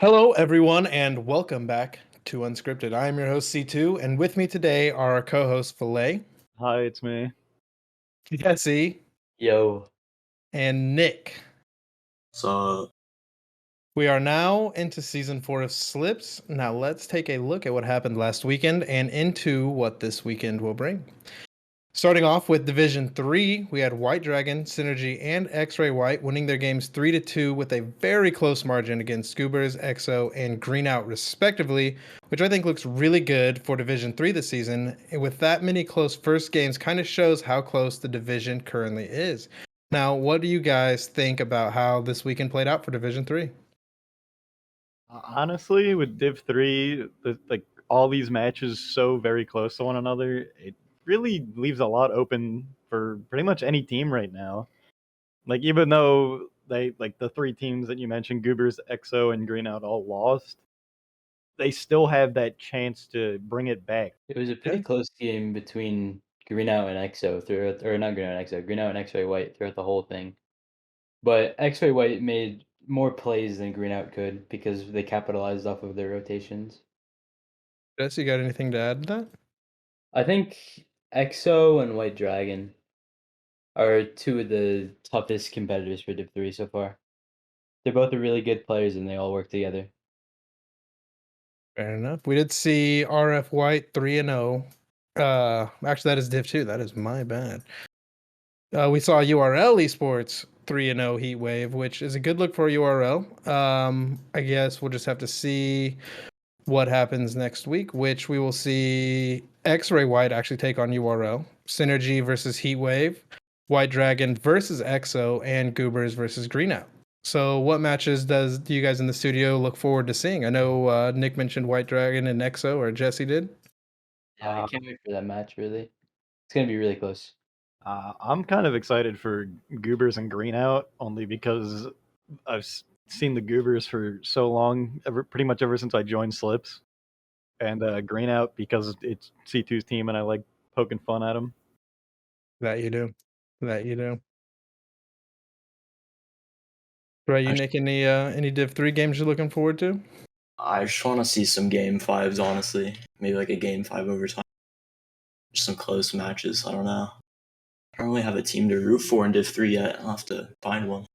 Hello, everyone, and welcome back to Unscripted. I am your host, C2, and with me today are our co hosts, Philet, Hi, it's me. Jesse, Yo, and Nick. so We are now into season 4 of Slips. Now, let's take a look at what happened last weekend and into what this weekend will bring. Starting off with Division 3, we had White Dragon, Synergy, and X-Ray White winning their games 3-2 with a very close margin against Scoobers, EXO, and Greenout respectively, which I think looks really good for Division 3 this season. And with that many close first games kind of shows how close the division currently is. Now, what do you guys think about how this weekend played out for Division 3? Honestly, with Div 3, all these matches so very close to one another, it really leaves a lot open for pretty much any team right now. Like even though the three teams that you mentioned, Goobers, EXO, and Greenout all lost, they still have that chance to bring it back. it was a pretty close game between Greenout and EXO throughout, or not Greenout and EXO, Greenout and X-Ray White throughout the whole thing. But X-Ray White made more plays than Greenout could because they capitalized off of their rotations. Jesse, you got anything to add to that? I think EXO and White Dragon are two of the toughest competitors for Div 3 so far. They're both really good players and they all work together. Fair enough. We did see RF White 3-0. Actually, that is Div 2. That is my bad. We saw URL Esports 3-0 Heat Wave, which is a good look for URL. I guess we'll just have to see what happens next week, which we will see X-Ray White actually take on URL, Synergy versus Heat Wave, White Dragon versus EXO, and Goobers versus Greenout. So, what matches do you guys in the studio look forward to seeing? I know Nick mentioned White Dragon and EXO, or Jesse did. Yeah, I Uh, can't wait for that match, really. It's going to be really close. I'm kind of excited for Goobers and Greenout only because seen the Goobers for so long, pretty much ever since I joined Slips. And Greenout because it's C2's team and I like poking fun at them. That you do. That you do. Right, you I, Nick, any Div 3 games you're looking forward to? I just want to see some game fives, honestly. Maybe like a game five overtime. Just some close matches. I don't know. I don't really have a team to root for in Div 3 yet. I'll have to find one.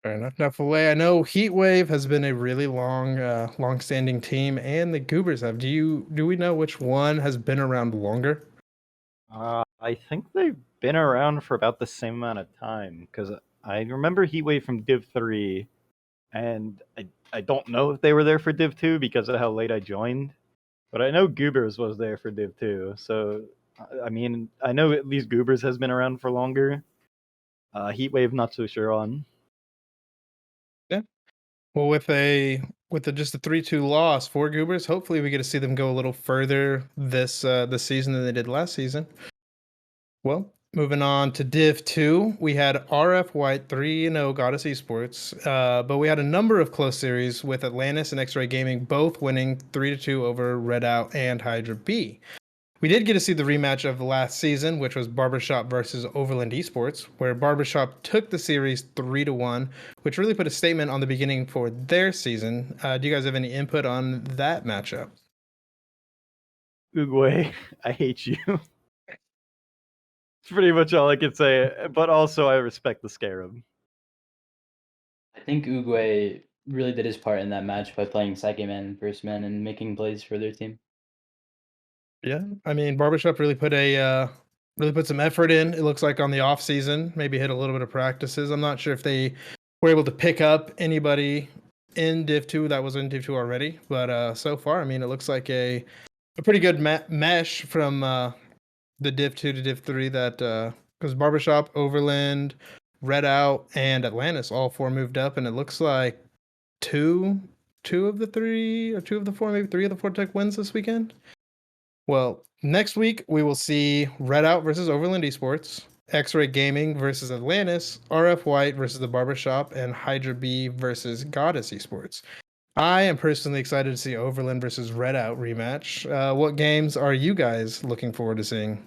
Fair enough. Now, Filet, I know Heatwave has been a really long-standing team, and the Goobers have. Do we know which one has been around longer? I think they've been around for about the same amount of time because I remember Heatwave from Div 3, and I don't know if they were there for Div 2 because of how late I joined, but I know Goobers was there for Div 2. So, I mean, I know at least Goobers has been around for longer. Heatwave, not so sure on. Yeah. Well, with just a 3-2 loss for Goobers, hopefully we get to see them go a little further this season than they did last season. Well, moving on to Div 2, we had RF White 3-0 Goddess Esports, but we had a number of close series with Atlantis and X-Ray Gaming both winning 3-2 over Redout and Hydra B. We did get to see the rematch of last season, which was Barbershop versus Overland Esports, where Barbershop took the series 3-1, which really put a statement on the beginning for their season. Do you guys have any input on that matchup? Uguay, I hate you. It's pretty much all I can say, but also I respect the Scarab. I think Uguay really did his part in that match by playing second man and first man and making plays for their team. Yeah, I mean, Barbershop really put some effort in. It looks like on the off season, maybe hit a little bit of practices. I'm not sure if they were able to pick up anybody in Div 2 that was in Div 2 already, but so far, I mean, it looks like a pretty good mesh from the Div 2 to Div 3 that because Barbershop, Overland, Redout, and Atlantis all four moved up, and it looks like two of the three or two of the four, maybe three of the four tech wins this weekend. Well, next week we will see Redout versus Overland Esports, X-Ray Gaming versus Atlantis, RF White versus the Barbershop, and Hydra B versus Goddess Esports. I am personally excited to see Overland versus Redout rematch. What games are you guys looking forward to seeing?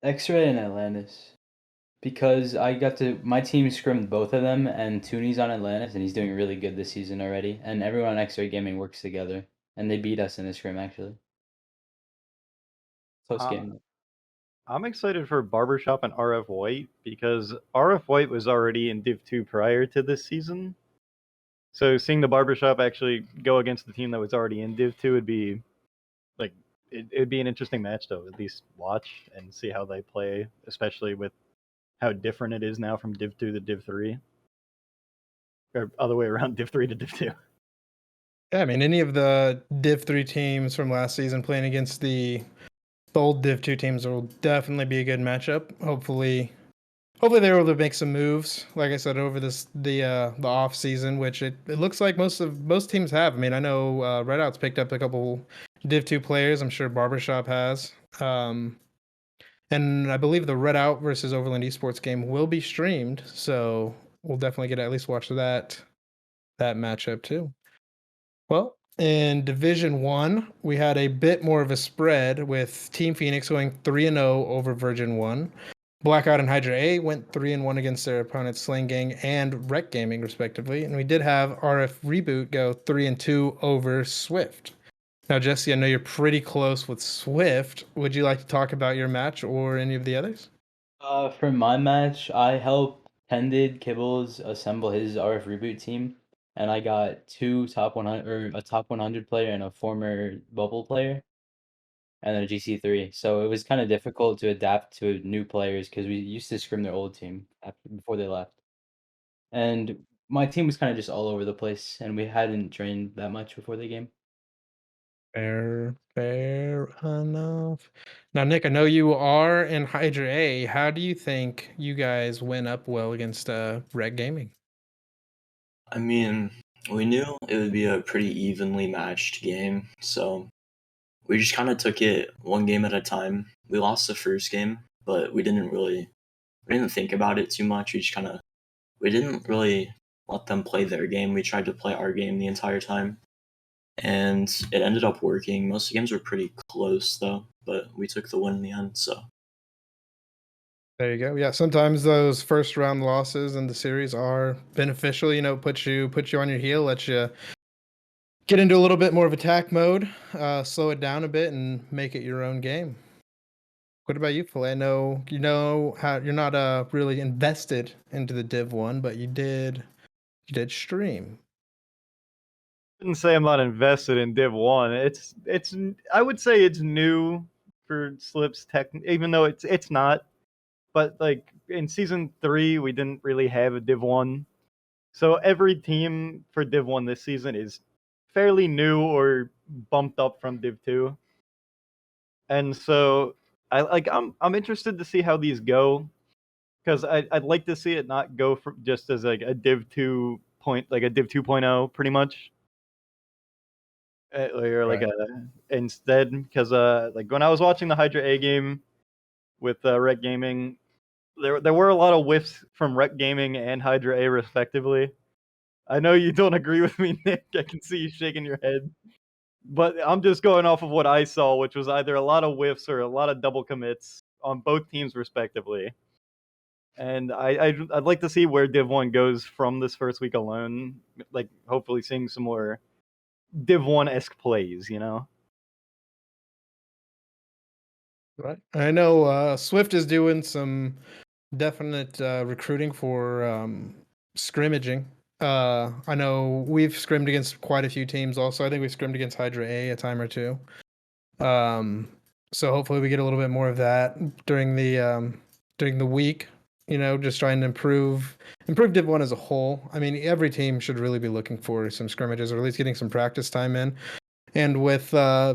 X-Ray and Atlantis, because my team scrimmed both of them, and Tooney's on Atlantis, and he's doing really good this season already. And everyone on X-Ray Gaming works together, and they beat us in the scrim actually. Close game. I'm excited for Barbershop and RF White because RF White was already in Div 2 prior to this season. So seeing the Barbershop actually go against the team that was already in Div 2 would be like it'd be an interesting match to at least watch and see how they play, especially with how different it is now from Div 2 to Div 3. Or other way around, Div 3 to Div 2. Yeah, I mean, any of the Div 3 teams from last season playing against the old Div 2 teams will definitely be a good matchup. Hopefully they're able to make some moves, like I said, over the off season, which it looks like most teams have. I mean, I know Redout's picked up a couple Div 2 players. I'm sure Barbershop has. And I believe the Redout versus Overland Esports game will be streamed, so we'll definitely get to at least watch that matchup too. Well, in Division 1, we had a bit more of a spread with Team PSYONIX going 3-0 over Virgin 1. Blackout and Hydra A went 3-1 against their opponents Slang Gang and Rec Gaming, respectively. And we did have RF Reboot go 3-2 over Swift. Now, Jesse, I know you're pretty close with Swift. Would you like to talk about your match or any of the others? For my match, I helped Tended Kibbles assemble his RF Reboot team, and I got two top 100 or a top 100 player and a former bubble player, and then a GC3. So it was kind of difficult to adapt to new players because we used to scrim their old team before they left, and my team was kind of just all over the place, and we hadn't trained that much before the game. Fair enough. Now, Nick, I know you are in Hydra A. How do you think you guys went up well against Rec Gaming? I mean, we knew it would be a pretty evenly matched game, so we just kind of took it one game at a time. We lost the first game, but we didn't think about it too much. We didn't really let them play their game. We tried to play our game the entire time, and it ended up working. Most of the games were pretty close though, but we took the win in the end, so. There you go. Yeah, sometimes those first round losses in the series are beneficial. You know, put you on your heel, let you get into a little bit more of attack mode, slow it down a bit, and make it your own game. What about you, Philet? I know you know how you're not really invested into the Div 1, but you did stream. I wouldn't say I'm not invested in Div 1. It's I would say it's new for Slip's tech, even though it's not. But like in season 3, we didn't really have a Div 1. So every team for Div 1 this season is fairly new or bumped up from Div 2. And so I'm interested to see how these go, because I'd like to see it not go from just as like a Div 2 like a Div 2.0 pretty much. Or like instead, because like when I was watching the Hydra A game with Rec Gaming, there were a lot of whiffs from Rec Gaming and Hydra A respectively. I know you don't agree with me, Nick. I can see you shaking your head. But I'm just going off of what I saw, which was either a lot of whiffs or a lot of double commits on both teams respectively. And I'd like to see where Div 1 goes from this first week alone. Like, hopefully seeing some more Div 1-esque plays, you know? Right. I know Swift is doing some definite recruiting for scrimmaging. I know we've scrimmed against quite a few teams also. I think we've scrimmed against Hydra A a time or two. So hopefully we get a little bit more of that during the week. You know, just trying to improve Div 1 as a whole. I mean, every team should really be looking for some scrimmages or at least getting some practice time in. And with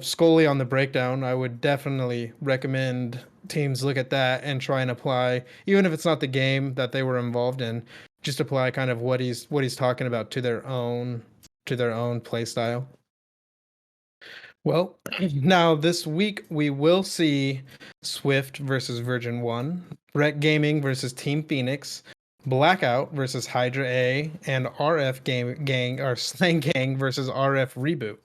Scully on the breakdown, I would definitely recommend teams look at that and try and apply, even if it's not the game that they were involved in, just apply kind of what he's talking about to their own play style. Well, now this week we will see Swift versus Virgin 1, Rec Gaming versus Team PSYONIX, Blackout versus Hydra A, and RF Gang or Slang Gang versus RF Reboot.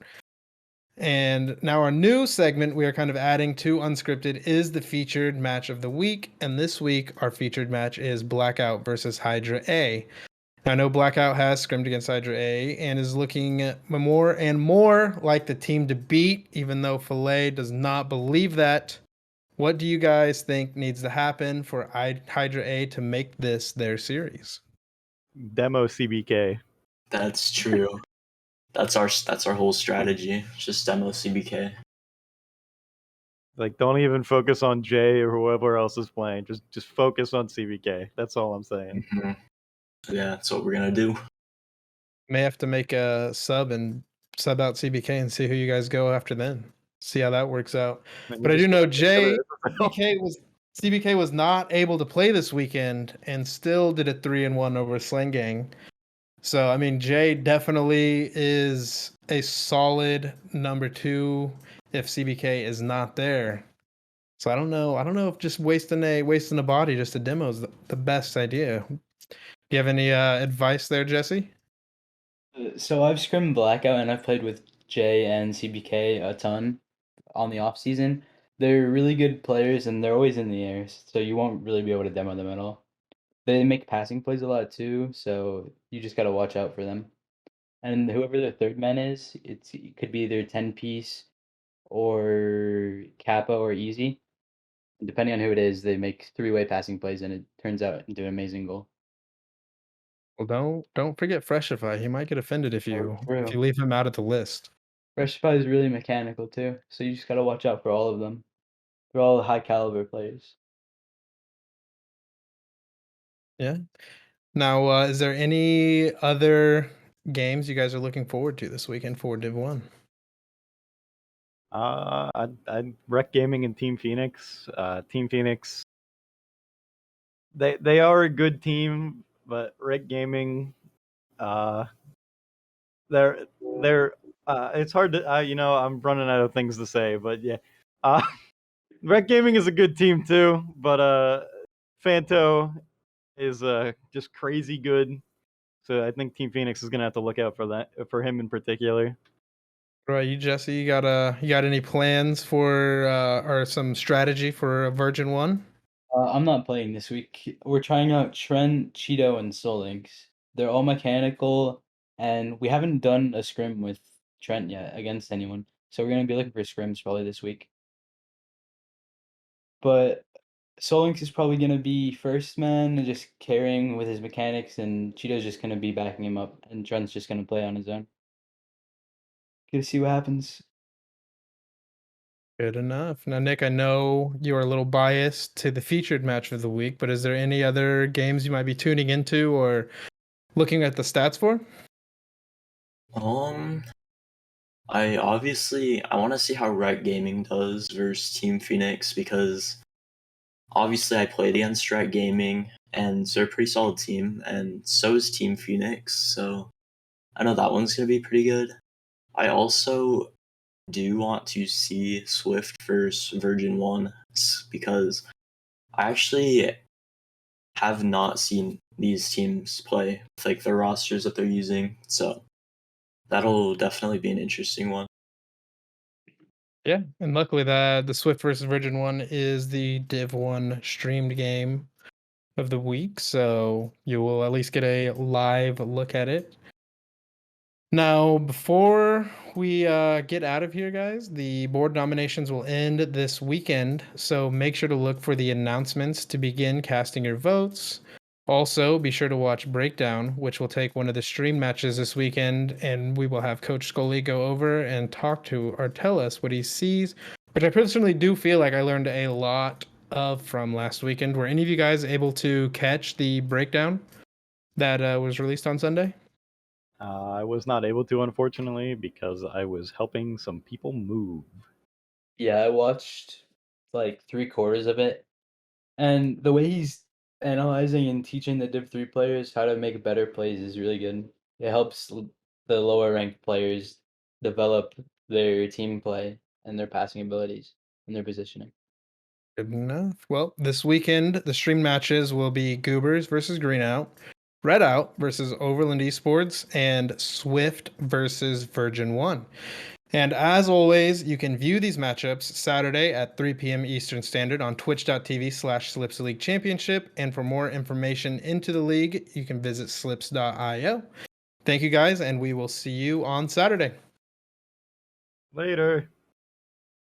And now our new segment we are kind of adding to Unscripted is the featured match of the week. And this week, our featured match is Blackout versus Hydra A. I know Blackout has scrimmed against Hydra A and is looking more and more like the team to beat, even though Philet does not believe that. What do you guys think needs to happen for Hydra A to make this their series? Demo CBK. That's true. That's our whole strategy. Just demo CBK. Like, don't even focus on Jay or whoever else is playing. Just focus on CBK. That's all I'm saying. Mhm. Yeah, that's what we're gonna do. May have to make a sub and sub out CBK and see who you guys go after then. See how that works out. And But I you do just know gotta Jay get CBK was not able to play this weekend and still did a 3-1 over Sling Gang. So I mean Jay definitely is a solid number 2 if CBK is not there. So I don't know if just wasting a body just to demo is the best idea. Do you have any advice there, Jesse? So I've scrimmed Blackout and I've played with Jay and CBK a ton on the off season. They're really good players and they're always in the air, so you won't really be able to demo them at all. They make passing plays a lot too, so you just gotta watch out for them. And whoever their third man is, it could be either 10 piece or Kappa or Easy. Depending on who it is, they make three-way passing plays and it turns out into an amazing goal. Well, don't forget Freshify. He might get offended if you True. leave him out of the list. Freshify is really mechanical too, so you just gotta watch out for all of them. They're all high caliber players. Yeah. Now, is there any other games you guys are looking forward to this weekend for Div 1? I'd Rec Gaming and Team Phoenix. Team Phoenix, they are a good team, but Rec Gaming, they're it's hard to I'm running out of things to say, but yeah, Rec Gaming is a good team too, but Fanto is just crazy good. So I think Team Phoenix is gonna have to look out for him in particular. Right, you Jesse, you got any plans for or some strategy for Virgin 1? I'm not playing this week. We're trying out Trent, Cheeto, and Solinx. They're all mechanical, and we haven't done a scrim with Trent yet against anyone. So we're gonna be looking for scrims probably this week. But Solinx is probably gonna be first man and just carrying with his mechanics, and Cheeto's just gonna be backing him up, and Trent's just gonna play on his own. Gonna see what happens. Good enough. Now, Nick, I know you are a little biased to the featured match of the week, but is there any other games you might be tuning into or looking at the stats for? I want to see how Rec Gaming does versus Team Phoenix because obviously I played against Rec Gaming and they're a pretty solid team, and so is Team Phoenix. So I know that one's gonna be pretty good. I also do want to see Swift versus Virgin 1 because I actually have not seen these teams play with like the rosters that they're using. So that'll definitely be an interesting one. Yeah, and luckily the Swift versus Virgin 1 is the Div 1 streamed game of the week, so you will at least get a live look at it. Now, before we get out of here, guys, the board nominations will end this weekend, so make sure to look for the announcements to begin casting your votes. Also, be sure to watch Breakdown, which will take one of the stream matches this weekend, and we will have Coach Scully go over and talk to or tell us what he sees, which I personally do feel like I learned a lot of from last weekend. Were any of you guys able to catch the Breakdown that was released on Sunday? I was not able to, unfortunately, because I was helping some people move. Yeah, I watched like 3/4 of it, and the way he's analyzing and teaching the Div 3 players how to make better plays is really good. It helps the lower ranked players develop their team play and their passing abilities and their positioning. Good enough. Well, this weekend, the stream matches will be Goobers versus Greenout, Red Out versus Overland Esports, and Swift versus Virgin 1. And as always, you can view these matchups Saturday at 3 p.m. Eastern Standard on twitch.tv/Slips League Championship. And for more information into the league, you can visit slips.io. Thank you guys, and we will see you on Saturday. Later.